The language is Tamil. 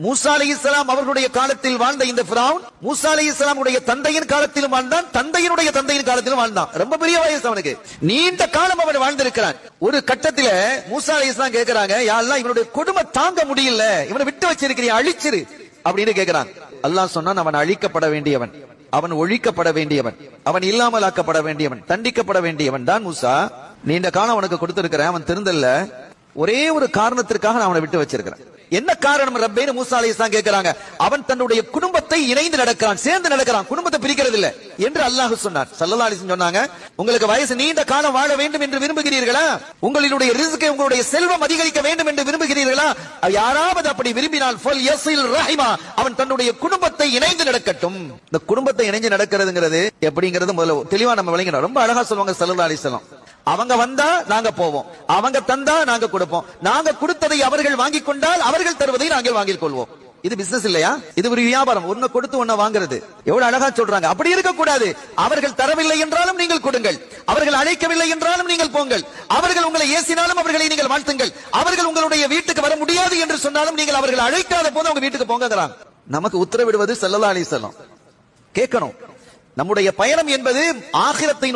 மூசா அலைஹிஸ்ஸலாம் அவர்களுடைய காலத்தில் வாழ்ந்த இந்த ஃபிரௌன் மூசா அலைஹிஸ்ஸலாம் உடைய தந்தையின் காலத்திலும் வாழ்ந்தான், தந்தையினுடைய தந்தையின் காலத்திலும் வாழ்ந்தான். ரொம்ப பெரிய வயசு அவனுக்கு, நீண்ட காலம் அவன் வாழ்ந்திருக்கிறான். ஒரு கட்டத்தில் மூசா அலைஹிஸ்ஸலாம் கேட்கிறாங்க, யா அல்லாஹ் இவனுடைய கொடுமை தாங்க முடியல, இவனை விட்டு வச்சிருக்கிறீ, அழிச்சிரு அப்படின்னு கேட்கிறான். அல்லாஹ் சொன்னான், அவன் அழிக்கப்பட வேண்டியவன், அவன் ஒழிக்கப்பட வேண்டியவன், அவன் இல்லாமலாக்கப்பட வேண்டியவன், தண்டிக்கப்பட வேண்டியவன் தான் மூசா. நீண்ட காலம் அவனுக்கு கொடுத்திருக்கிறேன், அவன் திருந்தல்ல, ஒரே ஒரு காரணத்திற்காக நான் அவனை விட்டு வச்சிருக்கிறேன். என்ன காரணம் ரப்பேன்னு மூசா அலைஹிஸ்ஸலாம் கேட்கிறாங்க. அவன் தன்னுடைய குடும்பத்தை இணைந்து நடக்கிறான், சேர்ந்து நடக்கிறான், குடும்பத்தை பிரிக்கிறது இல்ல என்று அல்லாஹ் சொன்னார். ஸல்லல்லாஹு அலைஹி வஸல்லம் சொன்னாங்க, உங்களுக்கு வயசு நீண்ட காலம் வாழ வேண்டும் என்று விரும்புகிறீர்களா, உங்களுடைய ரிஸ்கை உங்களுடைய செல்வம் அதிகரிக்க வேண்டும் என்று விரும்புகிறீர்களா, யாராவது அப்படி விரும்பினால் ஃபல் யஸில் ரஹிமா, அவன் தன்னுடைய குடும்பத்தை இணைந்து நடக்கட்டும். இந்த குடும்பத்தை இணைந்து நடக்கிறதுங்கிறது எப்படிங்கிறது முதல்ல தெளிவா நம்ம விளங்கணும். ரொம்ப அழகா சொல்லுவாங்க ஸல்லல்லாஹு அலைஹி வஸல்லம், அவங்க வந்தா நாங்க போவோம், அவங்க தந்தா நாங்க கொடுப்போம், நாங்க கொடுத்ததை அவர்கள் வாங்கிக் கொண்டால் அவர்கள் தருவதை நாங்கள் வாங்கிக் கொள்வோம். இது பிசினஸ் இல்லையா, இது ஒரு வியாபாரம், ஒண்ணு கொடுத்து ஒண்ணு வாங்குறது. எவ்வளவு அழகா சொல்றாங்க. அப்படி இருக்க கூடாது. அவர்கள் தரவில்லை என்றாலும் நீங்கள் கொடுங்கள், அவர்கள் அழைக்கவில்லை என்றாலும் நீங்கள் போங்கள், அவர்கள் உங்களை ஏசினாலும் அவர்களை நீங்கள் வாழ்த்துங்கள், அவர்கள் உங்களுடைய வீட்டுக்கு வர முடியாது என்று சொன்னாலும் நீங்கள் அவர்கள் அழைக்காத போது அவங்க வீட்டுக்கு போங்கிறாங்க. நமக்கு உத்தரவிடுவது ஸல்லல்லாஹு அலைஹி வஸல்லம். கேட்கணும், நம்முடைய பயணம் என்பது ஆகிரத்தை